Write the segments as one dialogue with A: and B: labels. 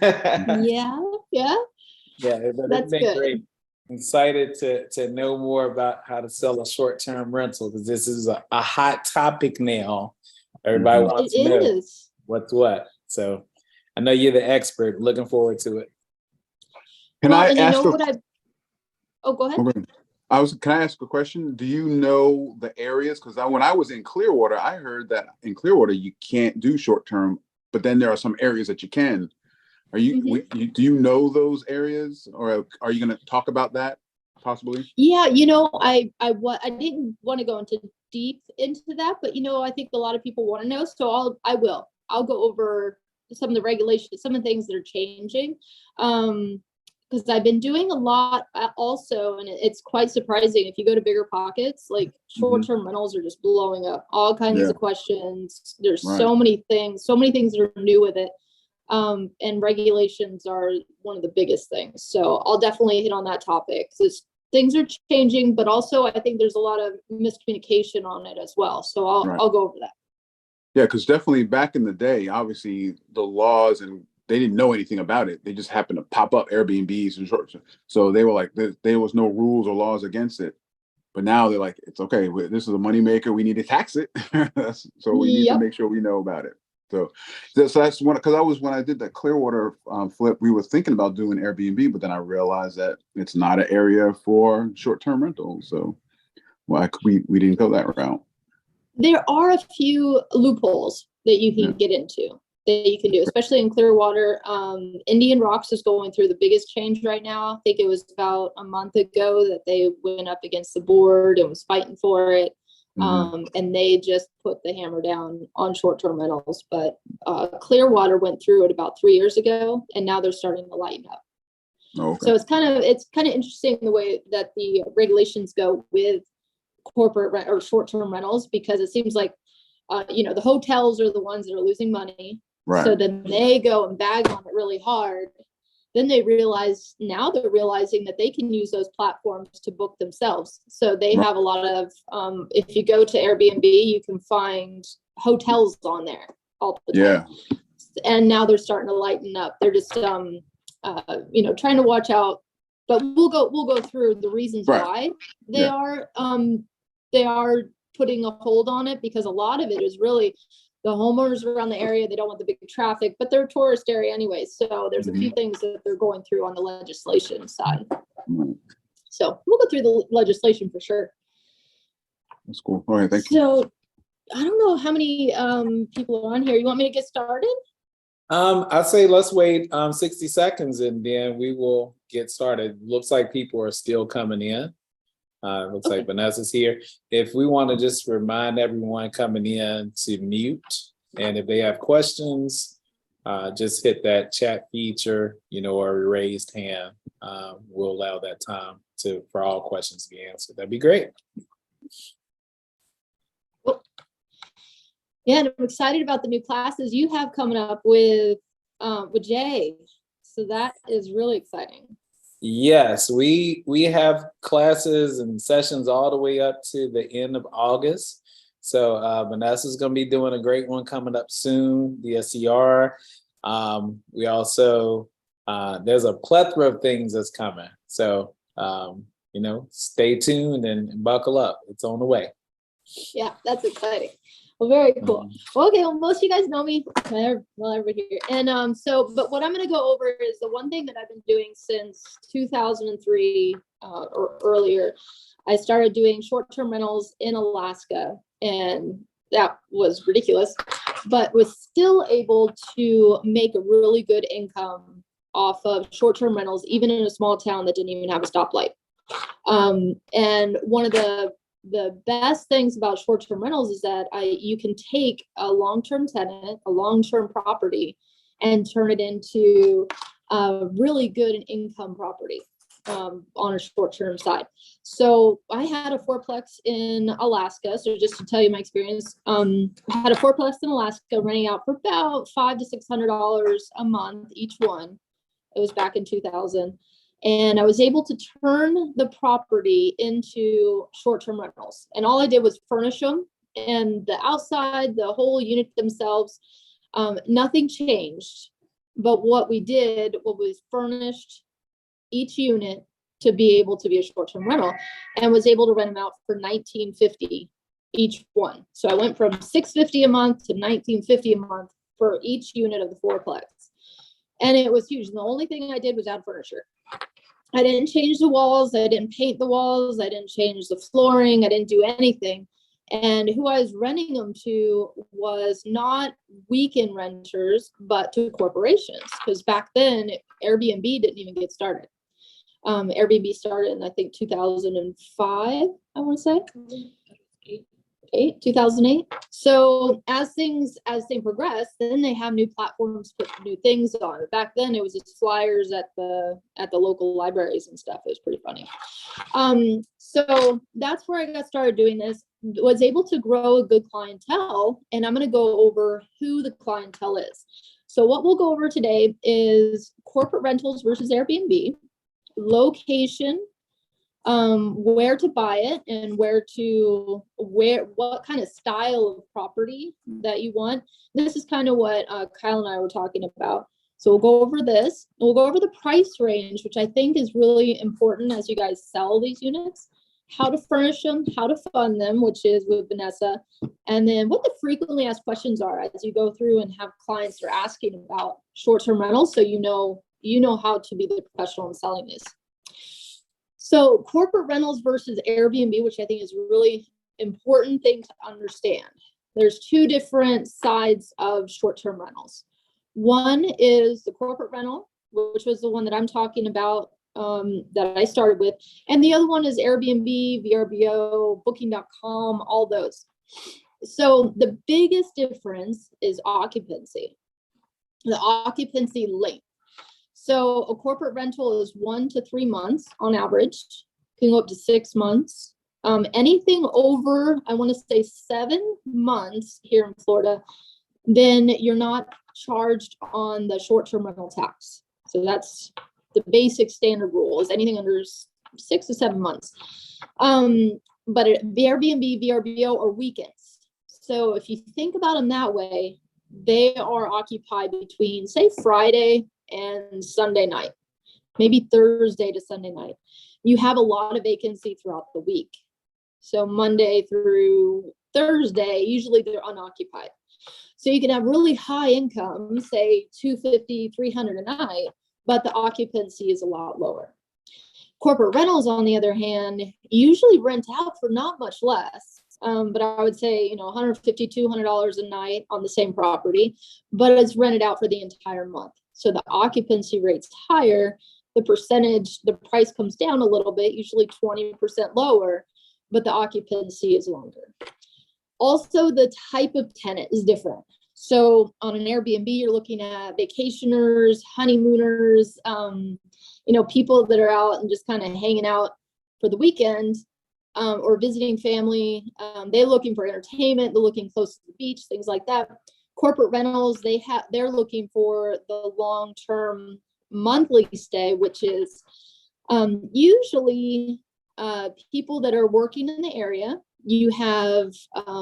A: Yeah, yeah,
B: Yeah, but it's
A: that's
B: been
A: good.
B: great. Excited to know more about how to sell a short-term rental, because this is a hot topic now. Everybody
A: It
B: wants to know
A: is.
B: what's what. So I know you're the expert. Looking forward to it.
C: Can
A: Well,
C: I
A: and you
C: ask
A: know what oh, go ahead.
C: okay. Can I ask a question? Do you know the areas? Because when I was in Clearwater, I heard that in Clearwater you can't do short term, but then there are some areas that you can. Are you, do you know those areas, or are you going to talk about that possibly?
A: Yeah, you know, I didn't want to go deep into that, but you know, I think a lot of people want to know, so I'll go over some of the regulations, some of the things that are changing. Because I've been doing a lot also, and it's quite surprising. If you go to Bigger Pockets, like short-term rentals are just blowing up. All kinds of questions. There's so many things that are new with it. And regulations are one of the biggest things. So I'll definitely hit on that topic. Things are changing, but also I think there's a lot of miscommunication on it as well. So I'll go over that. Yeah,
C: because definitely back in the day, obviously the laws, and they didn't know anything about it. They just happened to pop up Airbnbs and short. So they were like, there was no rules or laws against it. But now they're like, it's okay. This is a moneymaker. We need to tax it. So we need to make sure we know about it. So that's one, because when I did that Clearwater flip, we were thinking about doing Airbnb, but then I realized that it's not an area for short-term rentals. So we didn't go that route.
A: There are a few loopholes that you can get into, that you can do, especially in Clearwater. Indian Rocks is going through the biggest change right now. I think it was about a month ago that they went up against the board and was fighting for it. And they just put the hammer down on short-term rentals. But Clearwater went through it about 3 years ago, and now they're starting to lighten up. So it's kind of interesting the way that the regulations go with corporate rent or short-term rentals, because it seems like the hotels are the ones that are losing money. So then they go and bag on it really hard. Then they're realizing that they can use those platforms to book themselves. So they have a lot of, if you go to Airbnb, you can find hotels on there all the time. And now they're starting to lighten up. They're just, trying to watch out. But we'll go through the reasons why they are putting a hold on it, because a lot of it is really the homeowners around the area. They don't want the big traffic, but they're a tourist area anyway. So there's a few things that they're going through on the legislation side. So we'll go through the legislation for sure.
C: That's cool. All right, thank you.
A: So I don't know how many people are on here. You want me to get started?
B: I'd say let's wait 60 seconds and then we will get started. Looks like people are still coming in. Looks like Vanessa's here. If we want to just remind everyone coming in to mute, and if they have questions, just hit that chat feature, or raised hand. We'll allow that time for all questions to be answered. That'd be great.
A: Yeah, and I'm excited about the new classes you have coming up with Jay. So that is really exciting.
B: Yes, we have classes and sessions all the way up to the end of August. So Vanessa's going to be doing a great one coming up soon, the SCR. We also, there's a plethora of things that's coming. So, stay tuned and buckle up. It's on the way.
A: Yeah, that's exciting. Well, very cool. Okay, well, most of you guys know me. Well, everybody here. And but what I'm going to go over is the one thing that I've been doing since 2003 or earlier. I started doing short-term rentals in Alaska, and that was ridiculous, but was still able to make a really good income off of short-term rentals, even in a small town that didn't even have a stoplight. And one of the best things about short-term rentals is that you can take a long-term tenant, a long-term property, and turn it into a really good income property on a short-term side. So I had a fourplex in Alaska. So just to tell you my experience, I had a fourplex in Alaska renting out for about $500 to $600 a month each one. It was back in 2000. And I was able to turn the property into short-term rentals. And all I did was furnish them, and the outside, the whole unit themselves, nothing changed. But what we did was furnished each unit to be able to be a short-term rental, and was able to rent them out for $19.50 each one. So I went from $6.50 a month to $19.50 a month for each unit of the fourplex. And it was huge. And the only thing I did was add furniture. I didn't change the walls. I didn't paint the walls. I didn't change the flooring. I didn't do anything. And who I was renting them to was not weekend renters, but to corporations. Because back then, Airbnb didn't even get started. Airbnb started in, I think, 2005, I want to say. 2008. So as things progress, then they have new platforms, put new things on. Back then it was just flyers at the local libraries and stuff. It was pretty funny. So that's where I got started doing this, was able to grow a good clientele, and I'm going to go over who the clientele is. So what we'll go over today is corporate rentals versus Airbnb, location, where to buy it, and what kind of style of property that you want. This is kind of what Kyle and I were talking about. So we'll go over this. We'll go over the price range, which I think is really important as you guys sell these units, how to furnish them, how to fund them, which is with Vanessa, and then what the frequently asked questions are as you go through and have clients that are asking about short-term rentals, so you know how to be the professional in selling these. So corporate rentals versus Airbnb, which I think is a really important thing to understand. There's two different sides of short-term rentals. One is the corporate rental, which was the one that I'm talking about, that I started with. And the other one is Airbnb, VRBO, Booking.com, all those. So the biggest difference is occupancy, the occupancy length. So a corporate rental is 1 to 3 months on average, can go up to 6 months. Anything over, I want to say 7 months here in Florida, then you're not charged on the short-term rental tax. So that's the basic standard rule, is anything under 6 to 7 months. But the Airbnb, VRBO are weekends. So if you think about them that way, they are occupied between, say, Friday and Sunday night, maybe Thursday to Sunday night. You have a lot of vacancy throughout the week. So Monday through Thursday, usually they're unoccupied. So you can have really high income, say $250, $300 a night, but the occupancy is a lot lower. Corporate rentals, on the other hand, usually rent out for not much less. But I would say, $150, $200 a night on the same property, but it's rented out for the entire month. So the occupancy rate's higher, the price comes down a little bit, usually 20% lower, but the occupancy is longer. Also, the type of tenant is different. So on an Airbnb, you're looking at vacationers, honeymooners, people that are out and just kind of hanging out for the weekend, or visiting family. They're looking for entertainment, they're looking close to the beach, things like that. Corporate rentals, they're looking for the long-term monthly stay, which is usually people that are working in the area. You have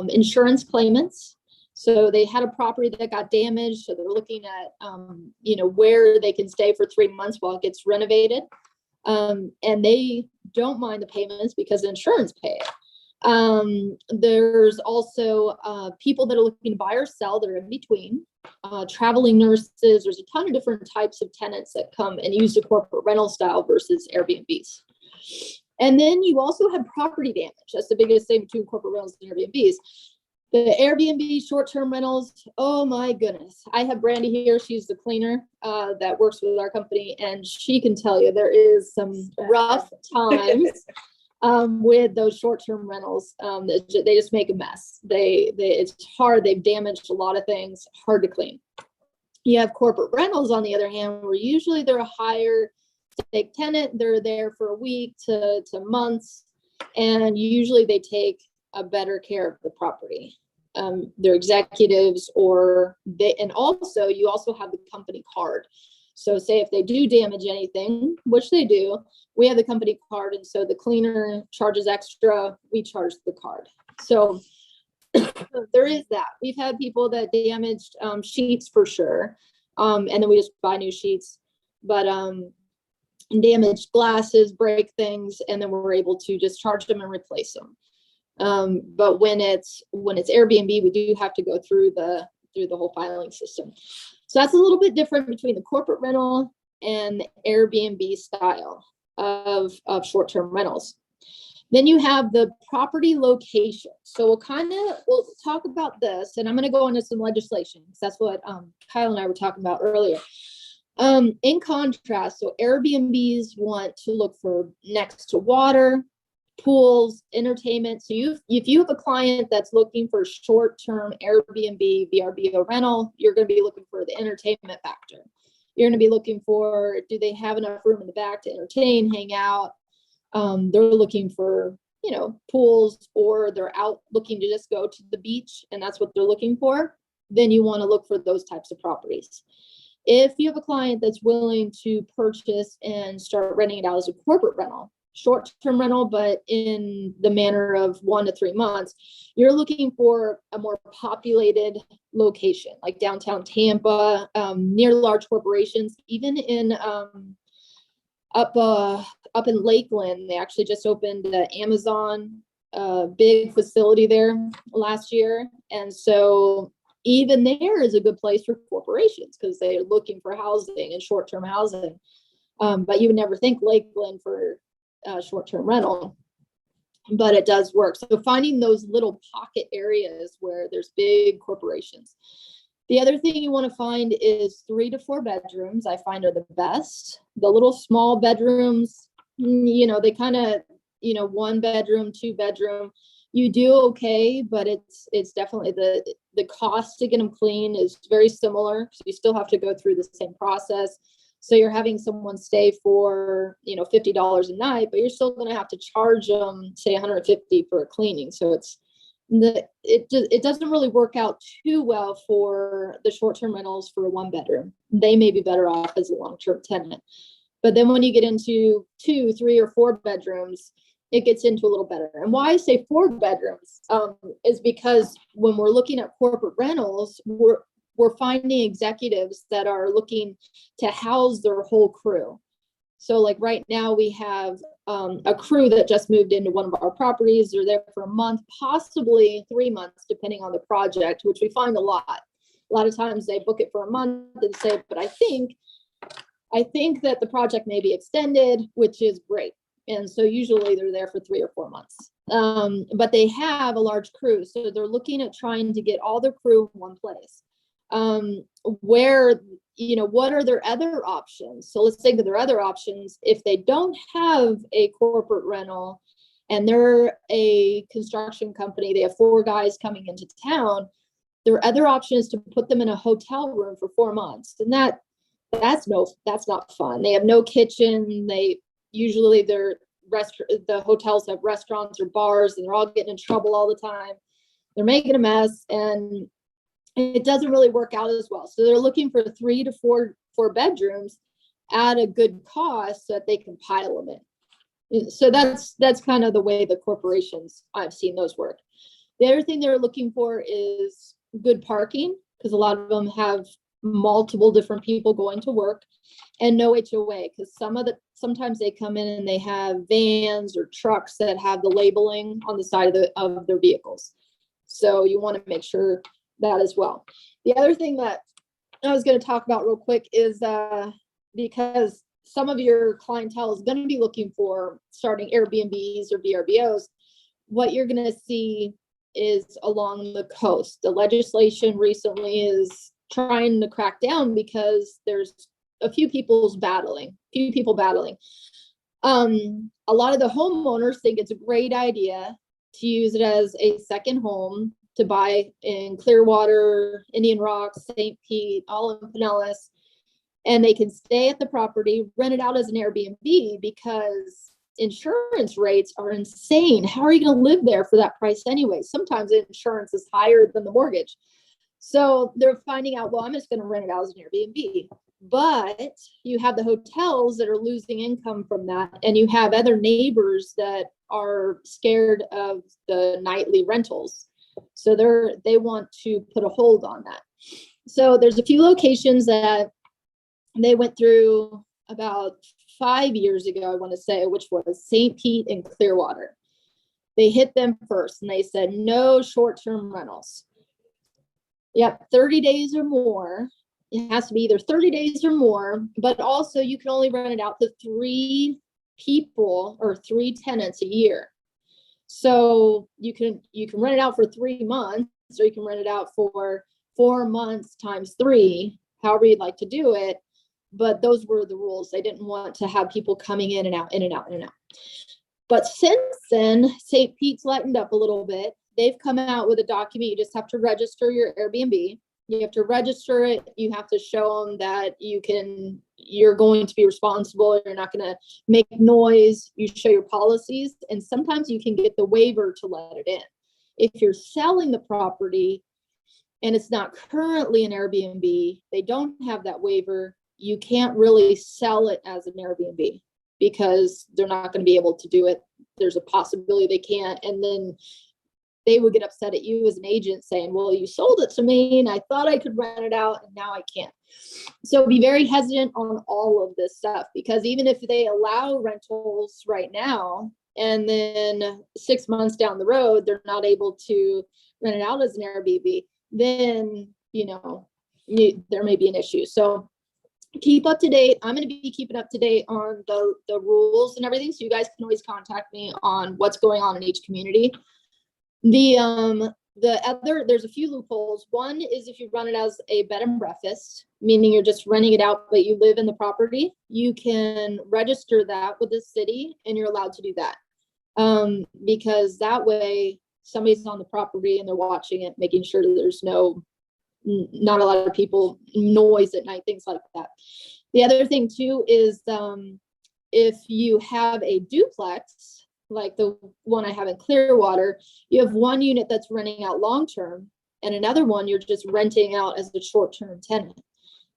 A: insurance claimants. So they had a property that got damaged, so they're looking at where they can stay for 3 months while it gets renovated, and they don't mind the payments because the insurance pay it. There's also people that are looking to buy or sell that are in between, traveling nurses. There's a ton of different types of tenants that come and use the corporate rental style versus Airbnbs. And then you also have property damage. That's the biggest thing between corporate rentals and Airbnbs. The Airbnb short-term rentals, oh my goodness. I have Brandy here. She's the cleaner that works with our company, and she can tell you there is some rough times with those short-term rentals. They just make a mess. It's hard. They've damaged a lot of things, hard to clean. You have corporate rentals, on the other hand, where usually they're a higher stake tenant. They're there for a week to months, and usually they take a better care of the property. They're executives, and also you also have the company card. So say if they do damage anything, which they do, we have the company card, and so the cleaner charges extra, we charge the card. So there is that. We've had people that damaged sheets for sure. And then we just buy new sheets. But damaged glasses, break things, and then we're able to just charge them and replace them. But when it's Airbnb, we do have to go through the whole filing system. So that's a little bit different between the corporate rental and the Airbnb style of short-term rentals. Then you have the property location. So we'll talk about this, and I'm going to go into some legislation because that's what Kyle and I were talking about earlier. In contrast, so Airbnbs want to look for next to water, pools, entertainment. So if you have a client that's looking for short-term Airbnb, VRBO rental, you're going to be looking for the entertainment factor. You're going to be looking for, do they have enough room in the back to entertain, hang out? They're looking for, pools, or they're out looking to just go to the beach and that's what they're looking for. Then you want to look for those types of properties. If you have a client that's willing to purchase and start renting it out as a corporate rental, short-term rental, but in the manner of 1 to 3 months, you're looking for a more populated location, like downtown Tampa, near large corporations, even in up in Lakeland. They actually just opened the Amazon big facility there last year. And so even there is a good place for corporations because they're looking for housing and short-term housing. But you would never think Lakeland for short-term rental, but it does work. So finding those little pocket areas where there's big corporations. The other thing you want to find is 3 to 4 bedrooms. I find are the best. The little small bedrooms, they kind of, 1 bedroom, 2 bedroom, you do okay, but it's definitely the cost to get them clean is very similar. So you still have to go through the same process. So you're having someone stay for, $50 a night, but you're still going to have to charge them, say, $150 for a cleaning. So it doesn't really work out too well for the short-term rentals for a 1 bedroom. They may be better off as a long-term tenant. But then when you get into 2, 3, or 4 bedrooms, it gets into a little better. And why I say 4 bedrooms is because when we're looking at corporate rentals, we're finding executives that are looking to house their whole crew. So like right now we have a crew that just moved into one of our properties. They're there for a month, possibly 3 months, depending on the project, which we find a lot. A lot of times they book it for a month and say, but I think that the project may be extended, which is great. And so usually they're there for 3 or 4 months. But they have a large crew. So they're looking at trying to get all their crew in one place. What are their other options? So let's think of their other options. If they don't have a corporate rental and they're a construction company, they have 4 guys coming into town, their other option is to put them in a hotel room for 4 months. And that's not fun. They have no kitchen. Usually the hotels have restaurants or bars, and they're all getting in trouble all the time. They're making a mess, and it doesn't really work out as well. So they're looking for 3 to 4 bedrooms at a good cost so that they can pile them in. So that's kind of the way the corporations, I've seen those work. The other thing they're looking for is good parking, because a lot of them have multiple different people going to work, and no HOA, because sometimes they come in and they have vans or trucks that have the labeling on the side of their vehicles. So you want to make sure that as well. The other thing that I was going to talk about real quick is because some of your clientele is going to be looking for starting Airbnbs or VRBOs, what you're going to see is along the coast. The legislation recently is trying to crack down because there's a few people battling. A lot of the homeowners think it's a great idea to use it as a second home, to buy in Clearwater, Indian Rocks, St. Pete, all in Pinellas, and they can stay at the property, rent it out as an Airbnb, because insurance rates are insane. How are you going to live there for that price anyway? Sometimes insurance is higher than the mortgage. So they're finding out, well, I'm just going to rent it out as an Airbnb. But you have the hotels that are losing income from that, and you have other neighbors that are scared of the nightly rentals. So they want to put a hold on that. So there's a few locations that they went through about 5 years ago, I want to say, which was St. Pete and Clearwater. They hit them first and they said, no short-term rentals. Yep, 30 days or more. It has to be either 30 days or more, but also you can only rent it out to 3 people or 3 tenants a year. So you can rent it out for 3 months, or you can rent it out for 4 months times 3, however you'd like to do it. But those were the rules. They didn't want to have people coming in and out, in and out, in and out. But since then, St. Pete's lightened up a little bit. They've come out with a document. You just have to register your Airbnb. You have to register it. You have to show them that you're going to be responsible. You're not going to make noise. You show your policies, and sometimes you can get the waiver to let it in. If you're selling the property and it's not currently an Airbnb, they don't have that waiver, you can't really sell it as an Airbnb because they're not going to be able to do it. There's a possibility they can't. And then they would get upset at you as an agent saying, well, you sold it to me and I thought I could rent it out and now I can't. So be very hesitant on all of this stuff, because even if they allow rentals right now and then 6 months down the road, they're not able to rent it out as an Airbnb, then, there may be an issue. So keep up to date. I'm going to be keeping up to date on the rules and everything. So you guys can always contact me on what's going on in each community. There's a few loopholes. One is if you run it as a bed and breakfast, meaning you're just renting it out, but you live in the property, you can register that with the city and you're allowed to do that. Because that way somebody's on the property and they're watching it, making sure that there's not a lot of people, noise at night, things like that. The other thing too is if you have a duplex, like the one I have in Clearwater, you have one unit that's renting out long-term and another one you're just renting out as a short-term tenant.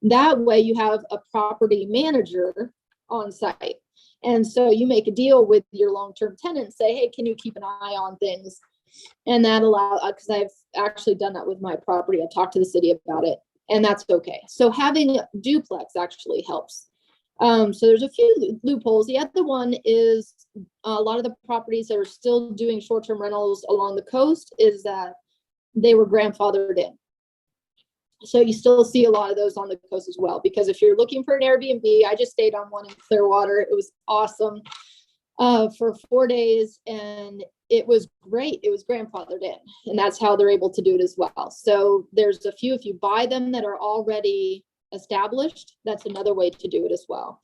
A: That way you have a property manager on site. And so you make a deal with your long-term tenant and say, hey, can you keep an eye on things? And that allows, because I've actually done that with my property. I talked to the city about it, and that's okay. So having a duplex actually helps. So there's a few loopholes. The other one is a lot of the properties that are still doing short-term rentals along the coast is that they were grandfathered in. So you still see a lot of those on the coast as well, because if you're looking for an Airbnb, I just stayed on one in Clearwater. It was awesome for 4 days, and it was great. It was grandfathered in, and that's how they're able to do it as well. So there's a few, if you buy them that are already established, that's another way to do it as well.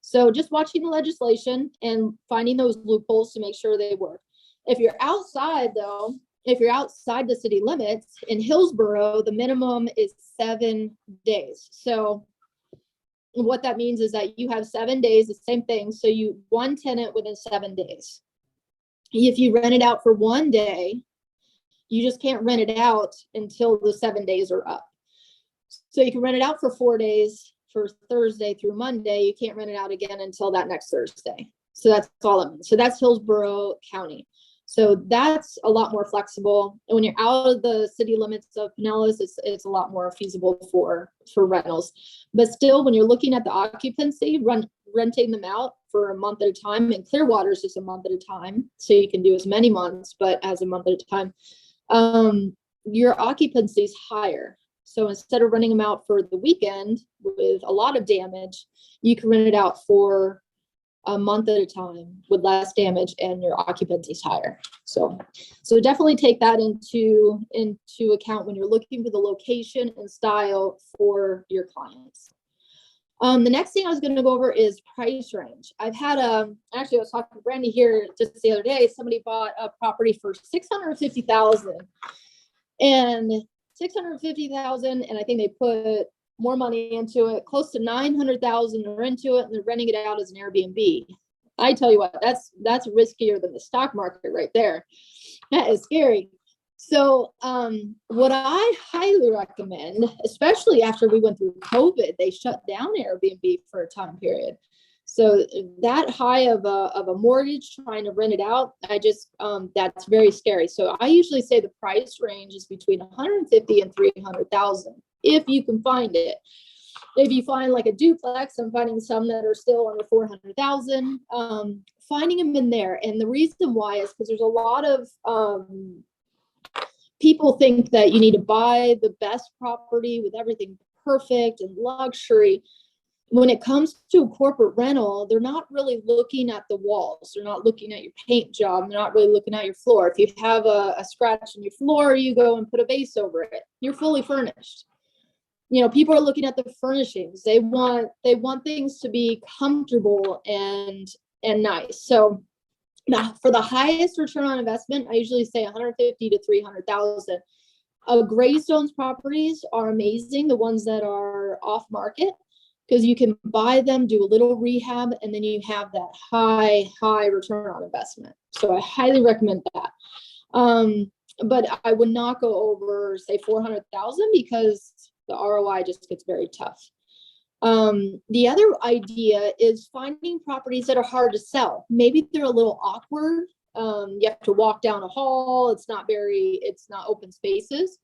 A: So just watching the legislation and finding those loopholes to make sure they work. If you're outside though, if you're outside the city limits in Hillsborough, the minimum is 7 days. So what that means is that you have 7 days, the same thing. So you one tenant within 7 days. If you rent it out for 1 day, you just can't rent it out until the 7 days are up. So you can rent it out for 4 days, for Thursday through Monday. You can't rent it out again until that next Thursday. So that's all it means. So that's Hillsborough County. So that's a lot more flexible. And when you're out of the city limits of Pinellas, it's a lot more feasible for rentals. But still, when you're looking at the occupancy, renting them out for a month at a time, and Clearwater is just a month at a time. So you can do as many months, but as a month at a time, your occupancy is higher. So instead of renting them out for the weekend with a lot of damage, you can rent it out for a month at a time with less damage, and your occupancy is higher. So definitely take that into account when you're looking for the location and style for your clients. The next thing I was going to go over is price range. I've had actually I was talking to Brandy here just the other day. Somebody bought a property for $650,000 and $650,000, and I think they put more money into it, close to $900,000 are into it, and they're renting it out as an Airbnb. I tell you what, that's riskier than the stock market right there. That is scary. So what I highly recommend, especially after we went through COVID, they shut down Airbnb for a time period. So that high of a mortgage trying to rent it out, that's very scary. So I usually say the price range is between $150,000 and $300,000 if you can find it. If you find like a duplex, I'm finding some that are still under 400,000, finding them in there. And the reason why is because there's a lot of people think that you need to buy the best property with everything perfect and luxury. When it comes to a corporate rental, they're not really looking at the walls. They're not looking at your paint job. They're not really looking at your floor. If you have a scratch in your floor, you go and put a base over it. You're fully furnished. You know, people are looking at the furnishings. They want things to be comfortable and nice. So now for the highest return on investment, I usually say 150 to 300,000. Graystone's properties are amazing. The ones that are off market, because you can buy them, do a little rehab, and then you have that high return on investment. So I highly recommend that. But I would not go over, say, 400,000 because the ROI just gets very tough. The other idea is finding properties that are hard to sell. Maybe they're a little awkward. You have to walk down a hall. It's not open spaces.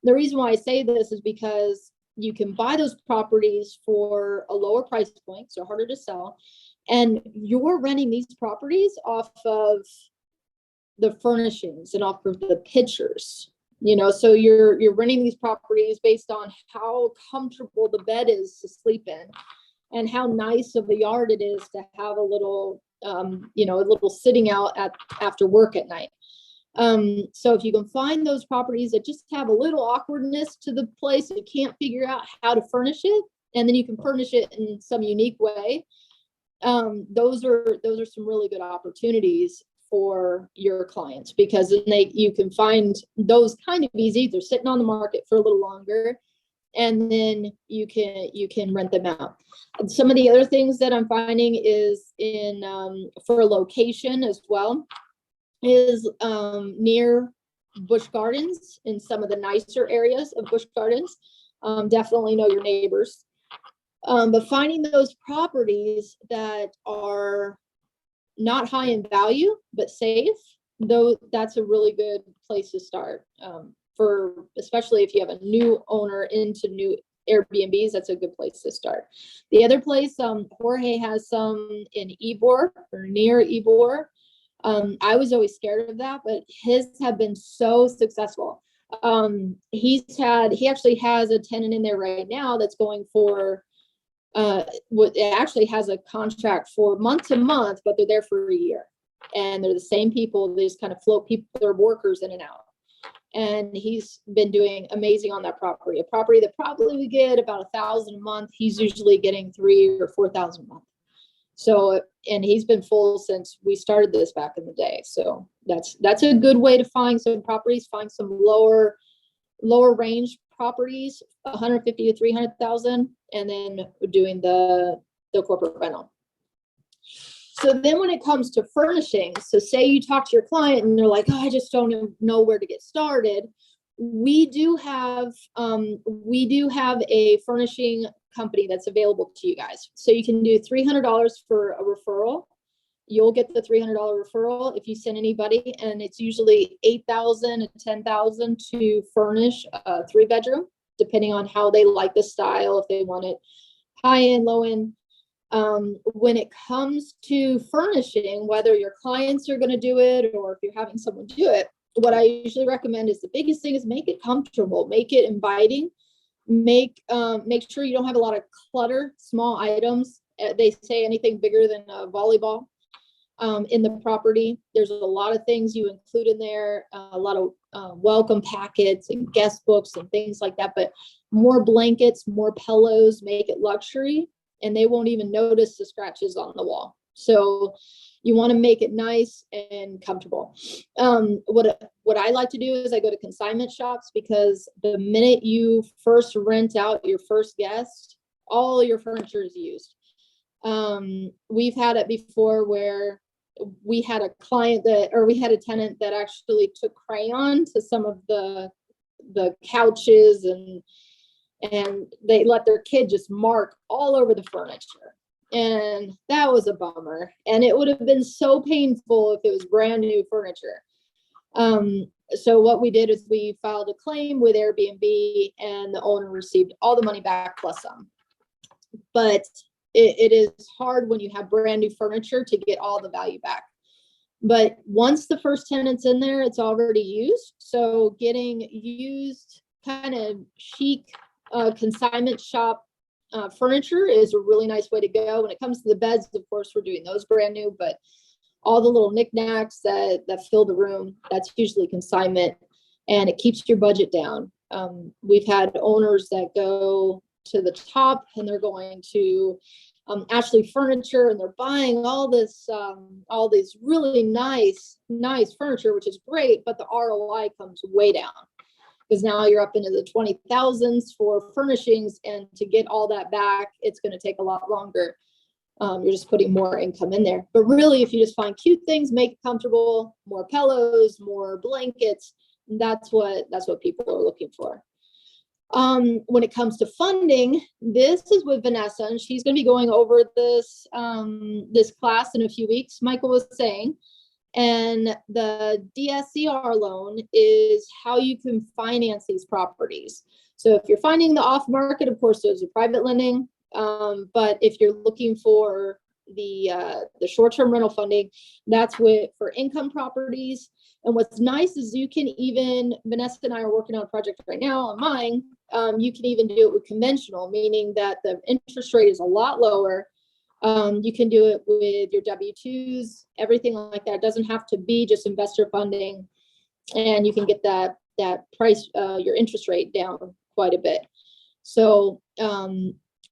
A: The reason why I say this is because you can buy those properties for a lower price point, so harder to sell, and you're renting these properties off of the furnishings and off of the pictures. You know, so you're renting these properties based on how comfortable the bed is to sleep in and how nice of a yard it is to have a little, a little sitting out after work at night. So if you can find those properties that just have a little awkwardness to the place, you can't figure out how to furnish it, and then you can furnish it in some unique way. Those are some really good opportunities for your clients, because then you can find those kind of easy. They're sitting on the market for a little longer, and then you can rent them out. And some of the other things that I'm finding is for location as well is near Busch Gardens, in some of the nicer areas of Busch Gardens. Definitely know your neighbors. But finding those properties that are not high in value, but safe, though, that's a really good place to start. Especially if you have a new owner into new Airbnbs, that's a good place to start. The other place, Jorge has some in Ybor or near Ybor. I was always scared of that, but his have been so successful. He actually has a tenant in there right now that's going for it actually has a contract for month to month, but they're there for a year, and they're the same people. They just kind of float their workers in and out, and he's been doing amazing on that property. A property that probably we get about 1,000 a month, he's usually getting 3,000 or 4,000 a month. So, and he's been full since we started this back in the day. So that's a good way to find some properties, find some lower range properties, 150 to 300,000, and then doing the corporate rental. So then when it comes to furnishings, so say you talk to your client and they're like, oh, I just don't know where to get started. We do have a furnishing company that's available to you guys. So you can do $300 for a referral. You'll get the $300 referral if you send anybody, and it's usually $8,000 to $10,000 to furnish a 3-bedroom, depending on how they like the style, if they want it high end, low end. When it comes to furnishing, whether your clients are going to do it or if you're having someone do it, what I usually recommend is the biggest thing is make it comfortable, make it inviting, make sure you don't have a lot of clutter, small items. They say anything bigger than a volleyball in the property. There's a lot of things you include in there, a lot of welcome packets and guest books and things like that, but more blankets, more pillows, make it luxury, and they won't even notice the scratches on the wall. So you want to make it nice and comfortable. What I like to do is I go to consignment shops, because the minute you first rent out your first guest, all your furniture is used. We've had it before where we had a tenant that actually took crayon to some of the couches, and they let their kid just mark all over the furniture. And that was a bummer. And it would have been so painful if it was brand new furniture. So what we did is we filed a claim with Airbnb, and the owner received all the money back plus some. But it is hard when you have brand new furniture to get all the value back. But once the first tenant's in there, it's already used. So getting used kind of chic consignment shop furniture is a really nice way to go. When it comes to the beds, of course, we're doing those brand new, but all the little knickknacks that fill the room, that's usually consignment, and it keeps your budget down. We've had owners that go to the top and they're going to Ashley Furniture, and they're buying all these really nice furniture, which is great, but the ROI comes way down because now you're up into the 20,000s for furnishings, and to get all that back, it's going to take a lot longer. You're just putting more income in there. But really, if you just find cute things, make it comfortable, more pillows, more blankets, that's what people are looking for. When it comes to funding, this is with Vanessa, and she's going to be going over this class in a few weeks, Michael was saying. And the DSCR loan is how you can finance these properties. So if you're finding the off market, of course, there's a private lending. But if you're looking for the short-term rental funding, that's for income properties. And what's nice is you can even, Vanessa and I are working on a project right now on mine. You can even do it with conventional, meaning that the interest rate is a lot lower. You can do it with your W-2s, everything like that. It doesn't have to be just investor funding, and you can get that price, your interest rate down quite a bit. So,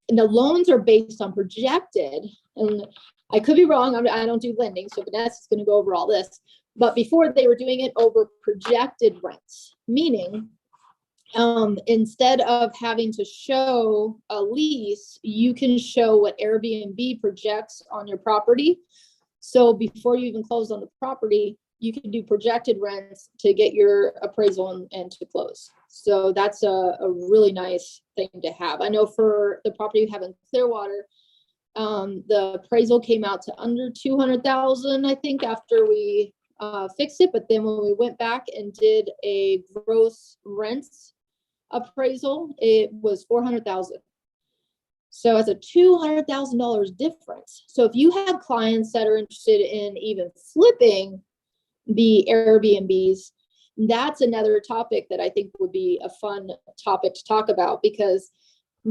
A: and the loans are based on projected, and I could be wrong. I don't do lending, so Vanessa's going to go over all this. But before, they were doing it over projected rents, meaning instead of having to show a lease, you can show what Airbnb projects on your property. So before you even close on the property, you can do projected rents to get your appraisal and to close. So that's a really nice thing to have. I know for the property you have in Clearwater, the appraisal came out to under 200,000, I think, after we fixed it. But then when we went back and did a gross rents appraisal, it was 400,000. So it's a $200,000 difference. So if you have clients that are interested in even flipping the Airbnbs, that's another topic that I think would be a fun topic to talk about, because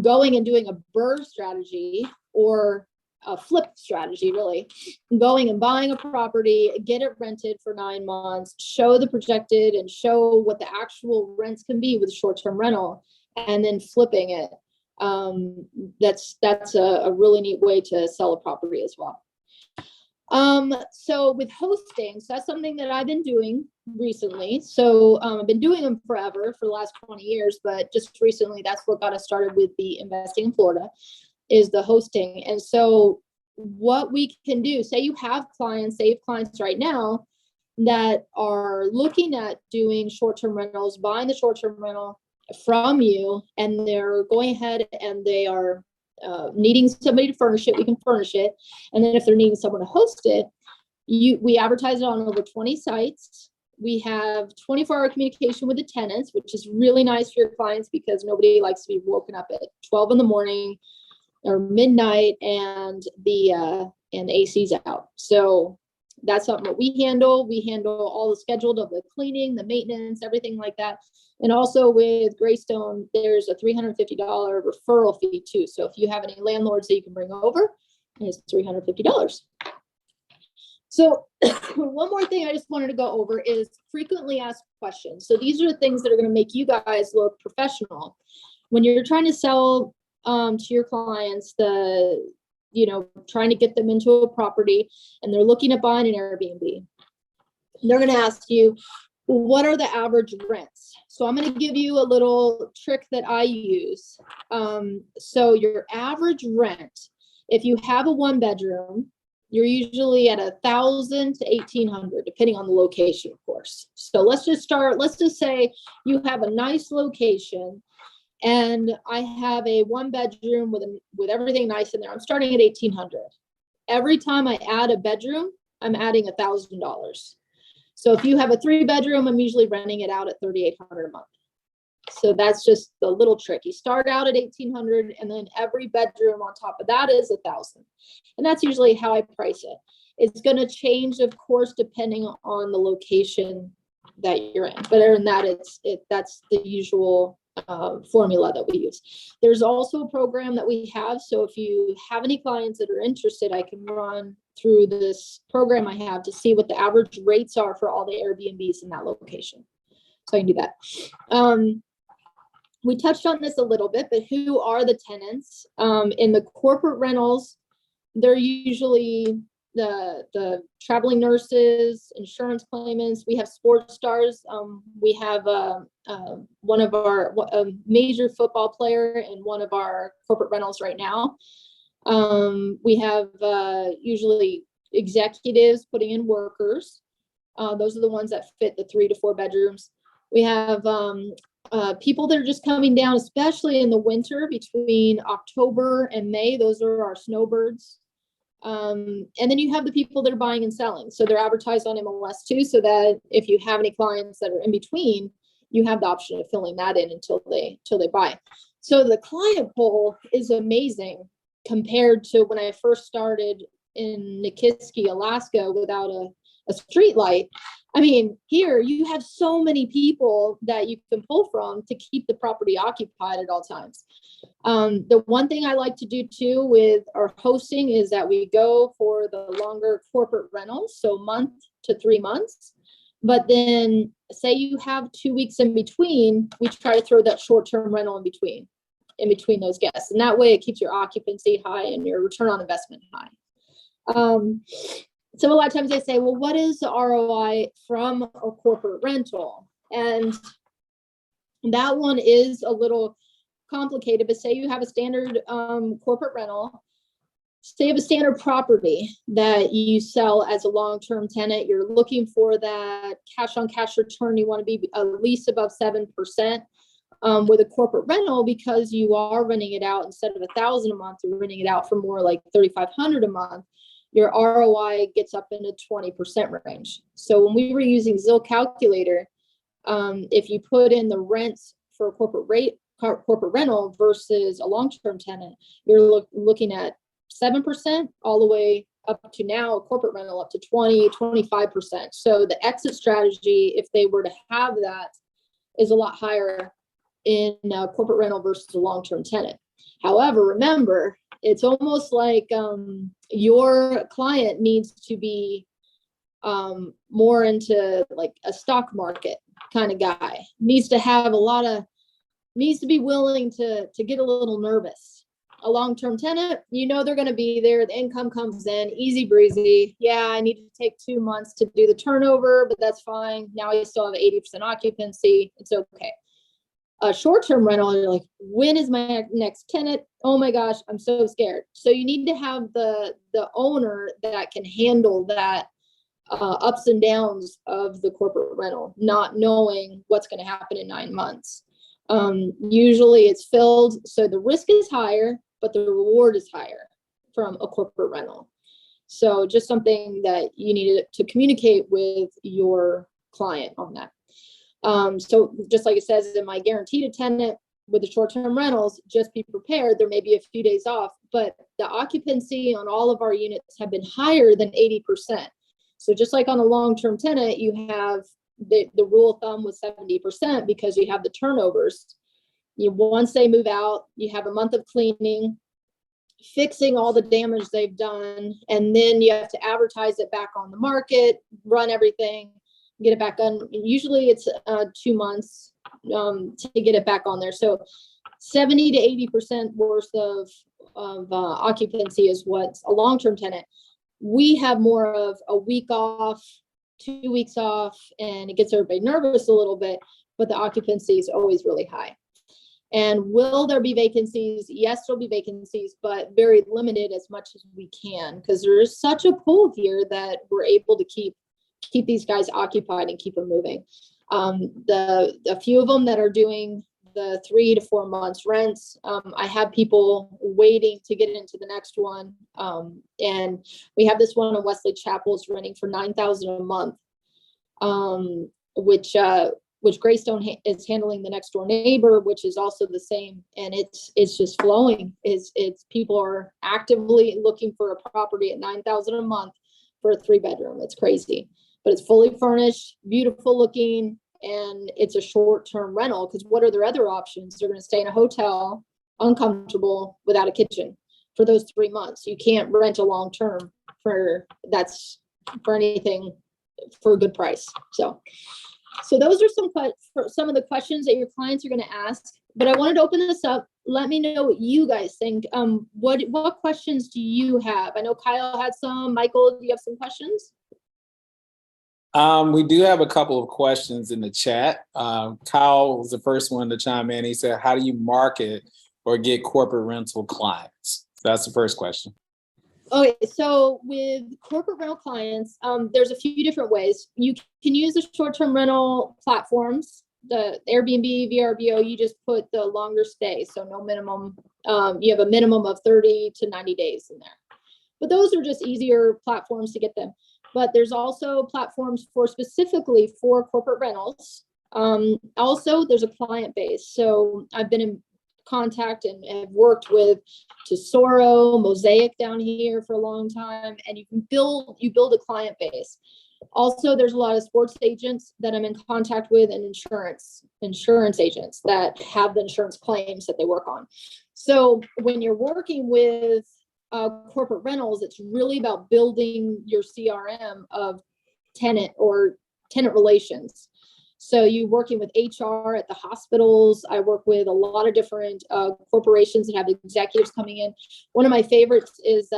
A: going and doing a BRRRR strategy or a flip strategy, really, going and buying a property, get it rented for 9 months, show the projected and show what the actual rents can be with short-term rental, and then flipping it. That's a really neat way to sell a property as well. So with hosting, so that's something that I've been doing recently. So I've been doing them forever, for the last 20 years, but just recently, that's what got us started with the investing in Florida, is the hosting. And so what we can do, say you have clients right now that are looking at doing short-term rentals, buying the short-term rental from you, and they're going ahead and they are needing somebody to furnish it, we can furnish it. And then if they're needing someone to host it, we advertise it on over 20 sites. We have 24-hour communication with the tenants, which is really nice for your clients, because nobody likes to be woken up at 12 in the morning or midnight and the AC's out. So that's something that we handle. We handle all the scheduled of the cleaning, the maintenance, everything like that. And also with Graystone, there's a $350 referral fee too. So if you have any landlords that you can bring over, it's $350. So one more thing I just wanted to go over is frequently asked questions. So these are the things that are going to make you guys look professional when you're trying to sell to your clients, trying to get them into a property, and they're looking at buying an Airbnb. They're going to ask you, what are the average rents? So I'm going to give you a little trick that I use. So your average rent, if you have a 1-bedroom, you're usually at $1,000 to $1,800, depending on the location, of course. So let's just say you have a nice location, and I have a 1-bedroom with everything nice in there. I'm starting at $1,800. Every time I add a bedroom, I'm adding $1,000. So if you have a 3-bedroom, I'm usually renting it out at $3,800 a month. So that's just the little trick. You start out at $1,800, and then every bedroom on top of that is $1,000. And that's usually how I price it. It's going to change, of course, depending on the location that you're in. But other than that, that's the usual formula that we use. There's also a program that we have. So if you have any clients that are interested, I can run through this program I have to see what the average rates are for all the Airbnbs in that location. So I can do that. We touched on this a little bit, but who are the tenants? In the corporate rentals, they're usually the traveling nurses, insurance claimants. We have sports stars. We have one of our a major football player in one of our corporate rentals right now. We have usually executives putting in workers. Those are the ones that fit the 3 to 4 bedrooms. We have people that are just coming down, especially in the winter between October and May. Those are our snowbirds. And then you have the people that are buying and selling. So they're advertised on MLS too, so that if you have any clients that are in between, you have the option of filling that in until they buy. So the client pool is amazing compared to when I first started in Nikiski, Alaska, without a street light. I mean, here you have so many people that you can pull from to keep the property occupied at all times. The one thing I like to do too with our hosting is that we go for the longer corporate rentals, so month to 3 months. But then say you have 2 weeks in between, we try to throw that short-term rental in between those guests. And that way it keeps your occupancy high and your return on investment high. So a lot of times they say, well, what is the ROI from a corporate rental? And that one is a little complicated, but say you have a standard corporate rental, say you have a standard property that you sell as a long-term tenant, you're looking for that cash on cash return, you want to be at least above 7%. With a corporate rental, because you are renting it out instead of $1,000 a month, you're renting it out for more like $3,500 a month. Your ROI gets up into 20% range. So when we were using Zillow Calculator, if you put in the rents for a corporate rental versus a long-term tenant, you're looking at 7% all the way up to now a corporate rental up to 25%. So the exit strategy, if they were to have that, is a lot higher in a corporate rental versus a long-term tenant. However, remember, it's almost like your client needs to be more into like a stock market kind of guy, needs to be willing to get a little nervous. A long-term tenant, you know they're going to be there. The income comes in easy breezy. Yeah, I need to take 2 months to do the turnover, but that's fine. Now I still have 80% occupancy. It's okay. A short-term rental, you're like, when is my next tenant? Oh my gosh, I'm so scared. So you need to have the owner that can handle that ups and downs of the corporate rental, not knowing what's going to happen in 9 months. Usually it's filled, so the risk is higher, but the reward is higher from a corporate rental. So just something that you need to communicate with your client on that. So just like it says in my guaranteed tenant with the short-term rentals, just be prepared. There may be a few days off, but the occupancy on all of our units have been higher than 80%. So just like on a long-term tenant, you have the rule of thumb was 70% because you have the turnovers. Once they move out, you have a month of cleaning, fixing all the damage they've done, and then you have to advertise it back on the market, run everything, get it back on. Usually it's 2 months to get it back on there. So 70 to 80% worth of occupancy is what's a long-term tenant. We have more of a week off, 2 weeks off, and it gets everybody nervous a little bit, but the occupancy is always really high. And will there be vacancies? Yes, there'll be vacancies, but very limited as much as we can, because there is such a pool here that we're able to keep these guys occupied and keep them moving. A few of them that are doing the 3 to 4 months rents, I have people waiting to get into the next one. And we have this one in Wesley Chapel is renting for $9,000 a month. which Graystone is handling the next door neighbor, which is also the same. And it's just flowing. It's people are actively looking for a property at $9,000 a month for a 3-bedroom. It's crazy, but it's fully furnished, beautiful looking, and it's a short-term rental. Because what are their other options? They're going to stay in a hotel, uncomfortable, without a kitchen for those 3 months. You can't rent a long-term for anything for a good price. So those are some of the questions that your clients are going to ask. But I wanted to open this up. Let me know what you guys think. What questions do you have? I know Kyle had some. Michael, do you have some questions?
B: We do have a couple of questions in the chat. Kyle was the first one to chime in. He said, how do you market or get corporate rental clients? So that's the first question.
A: Okay, so with corporate rental clients, there's a few different ways. You can use the short-term rental platforms, the Airbnb, VRBO. You just put the longer stay, so no minimum. You have a minimum of 30 to 90 days in there. But those are just easier platforms to get them. But there's also platforms specifically for corporate rentals. Also, there's a client base. So I've been in contact and have worked with Tesoro, Mosaic down here for a long time, and you build a client base. Also, there's a lot of sports agents that I'm in contact with, and insurance agents that have the insurance claims that they work on. So when you're working with corporate rentals, it's really about building your CRM of tenant relations. So you working with HR at the hospitals. I work with a lot of different corporations that have executives coming in. One of my favorites is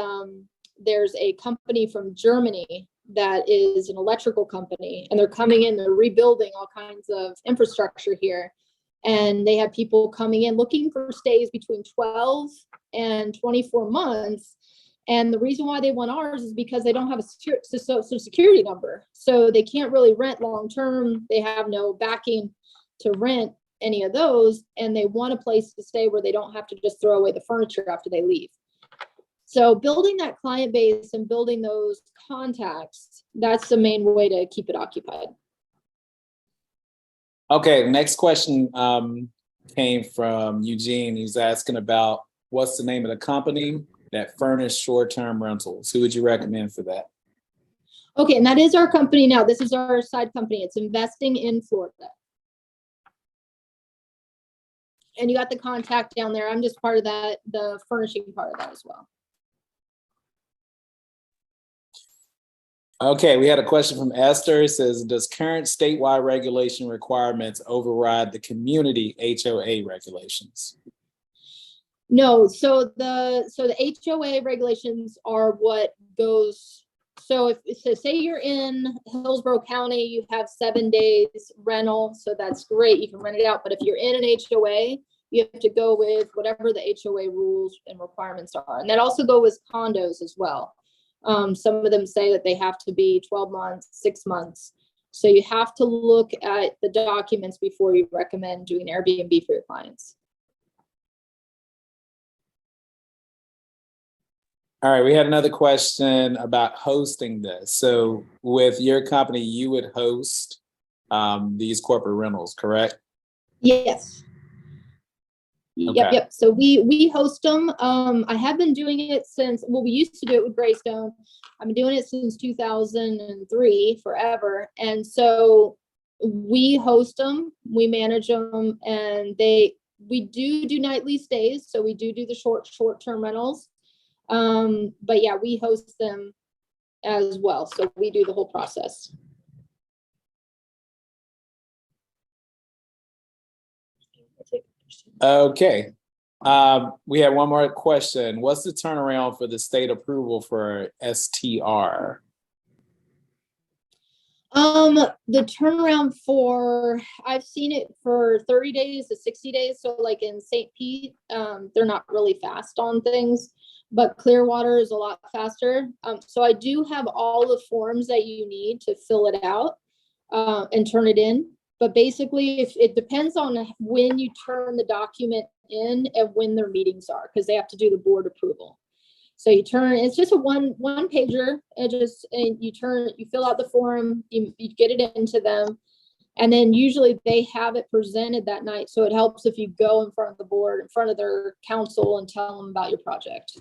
A: there's a company from Germany that is an electrical company, and they're coming in, they're rebuilding all kinds of infrastructure here. And they have people coming in looking for stays between 12 and 24 months. And the reason why they want ours is because they don't have a social security number. So they can't really rent long-term. They have no backing to rent any of those. And they want a place to stay where they don't have to just throw away the furniture after they leave. So building that client base and building those contacts, that's the main way to keep it occupied.
B: Okay, next question came from Eugene. He's asking about what's the name of the company that furnish short-term rentals. Who would you recommend for that?
A: Okay, and that is our company now. This is our side company. It's Investing in Florida. And you got the contact down there. I'm just part of that, the furnishing part of that as well.
B: Okay, we had a question from Esther. It says, does current statewide regulation requirements override the community HOA regulations?
A: No, so the HOA regulations are what goes. So say you're in Hillsborough County, you have 7 days rental, so that's great. You can rent it out. But if you're in an HOA, you have to go with whatever the HOA rules and requirements are, and that also go with condos as well. Some of them say that they have to be 12 months, 6 months. So you have to look at the documents before you recommend doing Airbnb for your clients.
B: All right, we had another question about hosting this. So with your company, you would host these corporate rentals, correct?
A: Yes.
B: Okay.
A: Yep. So we host them. I have been doing it since, well, we used to do it with Graystone. I've been doing it since 2003, forever. And so we host them, we manage them, and we do nightly stays. So we do the short-term rentals. But yeah, we host them as well. So we do the whole process.
B: Okay. We have one more question. What's the turnaround for the state approval for STR?
A: The turnaround I've seen it for 30 days to 60 days. So like in St. Pete, they're not really fast on things, but Clearwater is a lot faster. So I do have all the forms that you need to fill it out, and turn it in. But basically, if it depends on when you turn the document in and when their meetings are, because they have to do the board approval. So you turn, it's just a one pager. And you fill out the form, you get it into them. And then usually they have it presented that night. So it helps if you go in front of the board, in front of their council, and tell them about your project.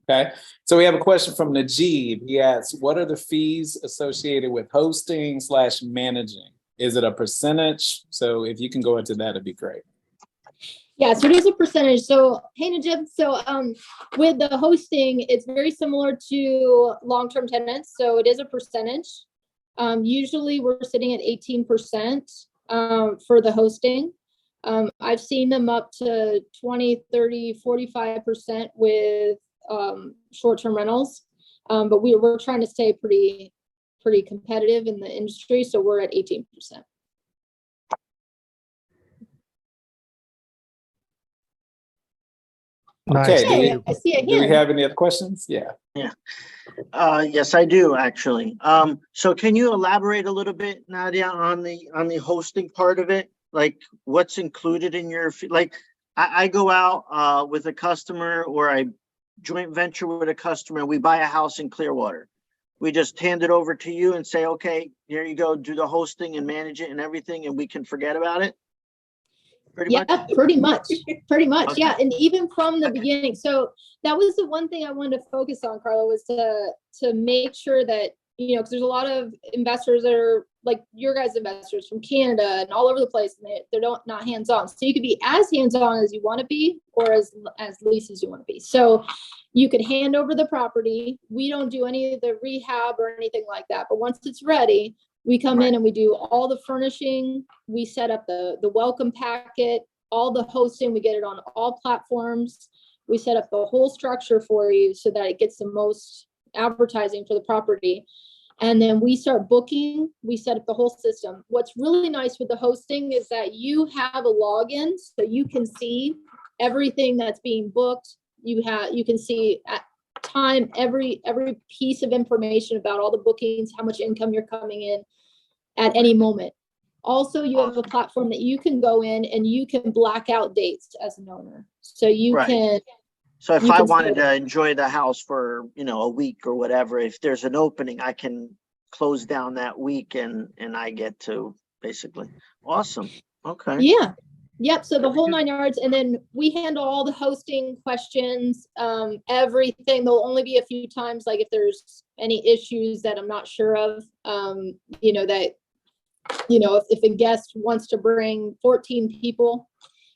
B: Okay, so we have a question from Najib. He asks, what are the fees associated with hosting / managing? Is it a percentage? So if you can go into that, it'd be great.
A: Yeah, so it is a percentage. So, hey, Najib, so with the hosting, it's very similar to long-term tenants. So it is a percentage. Usually we're sitting at 18% for the hosting. I've seen them up to 20, 30, 45% with short-term rentals. But we're trying to stay pretty competitive in the industry. So we're at 18%.
B: Okay,
A: Hey, I see a hand.
B: Do we have any other questions? Yeah.
D: Yes, I do actually. So can you elaborate a little bit, Nadia, on the hosting part of it? Like what's included in your fee? Like I go out with a customer, or I joint venture with a customer, and we buy a house in Clearwater. We just hand it over to you and say, okay, here you go, do the hosting and manage it and everything, and we can forget about it. Pretty much.
A: Okay. Yeah. And even from the beginning. So that was the one thing I wanted to focus on, Carla, was to make sure that, because there's a lot of investors that are like your guys' investors from Canada and all over the place, and they're not hands-on. So you could be as hands-on as you want to be, or as least as you want to be. So you could hand over the property. We don't do any of the rehab or anything like that. But once it's ready, we come in and we do all the furnishing. We set up the welcome packet, all the hosting. We get it on all platforms. We set up the whole structure for you so that it gets the most advertising for the property. And then we start booking. We set up the whole system. What's really nice with the hosting is that you have a login, so you can see everything that's being booked. You can see at time every piece of information about all the bookings, how much income you're coming in at any moment. Also, you have a platform that you can go in and you can black out dates as an owner. So you can.
D: So if I wanted to enjoy the house for, a week or whatever, if there's an opening, I can close down that week and I get to basically. Awesome. Okay.
A: Yeah. Yep. So the whole 9 yards, and then we handle all the hosting questions, everything. There'll only be a few times, like if there's any issues that I'm not sure of, if a guest wants to bring 14 people,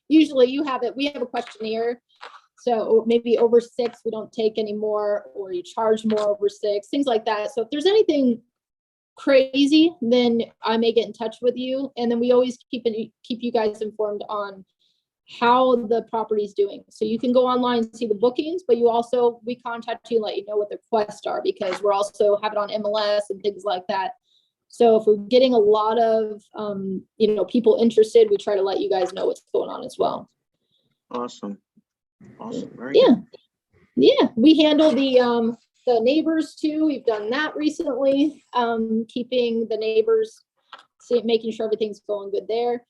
A: usually we have a questionnaire. So maybe over 6, we don't take any more, or you charge more over 6, things like that. So if there's anything crazy, then I may get in touch with you. And then we always keep you guys informed on how the property's doing. So you can go online and see the bookings, but we contact you and let you know what the requests are, because we're also have it on MLS and things like that. So if we're getting a lot of, people interested, we try to let you guys know what's going on as well.
D: Awesome. Very
A: good. Yeah. We handle the neighbors too. We've done that recently, keeping the neighbors, making sure everything's going good there.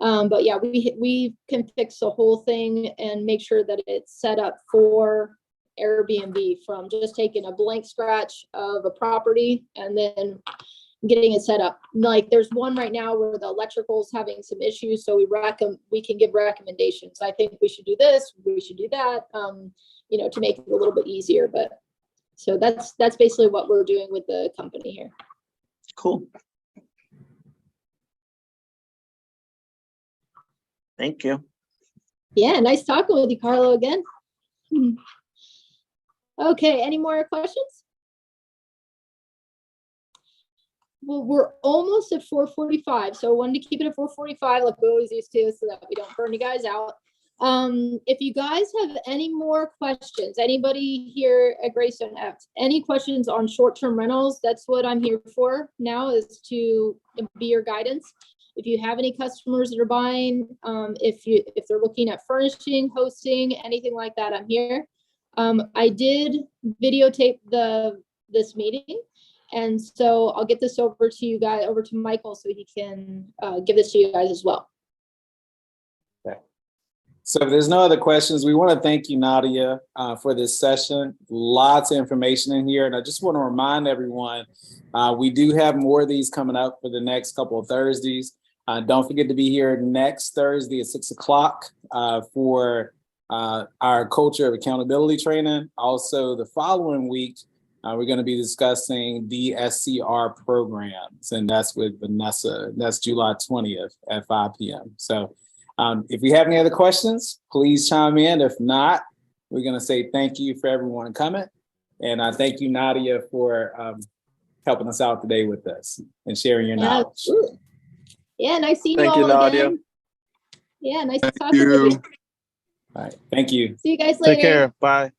A: But yeah, we can fix the whole thing and make sure that it's set up for Airbnb, from just taking a blank scratch of a property and then getting it set up. Like there's one right now where the electrical's having some issues, so we can give recommendations. I think we should do this, we should do that, to make it a little bit easier. But so that's basically what we're doing with the company here.
D: Cool. Thank you.
A: Yeah, nice talking with you, Carlo, again. Okay, any more questions? Well, we're almost at 4:45, so I wanted to keep it at 4:45 like we always used to, so that we don't burn you guys out. If you guys have any more questions, anybody here at Graystone have any questions on short-term rentals, that's what I'm here for now, is to be your guidance. If you have any customers that are buying, if they're looking at furnishing, hosting, anything like that, I'm here. I did videotape this meeting, and so I'll get this over to Michael, so he can give this to you guys as well.
B: So if there's no other questions, we want to thank you, Nadia, for this session. Lots of information in here. And I just want to remind everyone, we do have more of these coming up for the next couple of Thursdays. Don't forget to be here next Thursday at 6 o'clock for our culture of accountability training. Also, the following week, we're going to be discussing the SCR programs, and that's with Vanessa. That's July 20th at 5 p.m. So if you have any other questions, please chime in. If not, we're going to say thank you for everyone coming. And I thank you, Nadia, for helping us out today with this and sharing your knowledge.
A: Absolutely. Yeah, nice seeing
E: Thank
A: you
E: you,
A: all
E: Nadia.
A: again. Yeah, nice
C: Thank
A: talking with
C: you.
A: you.
B: All right. Thank you.
A: See you guys later.
E: Take care. Bye.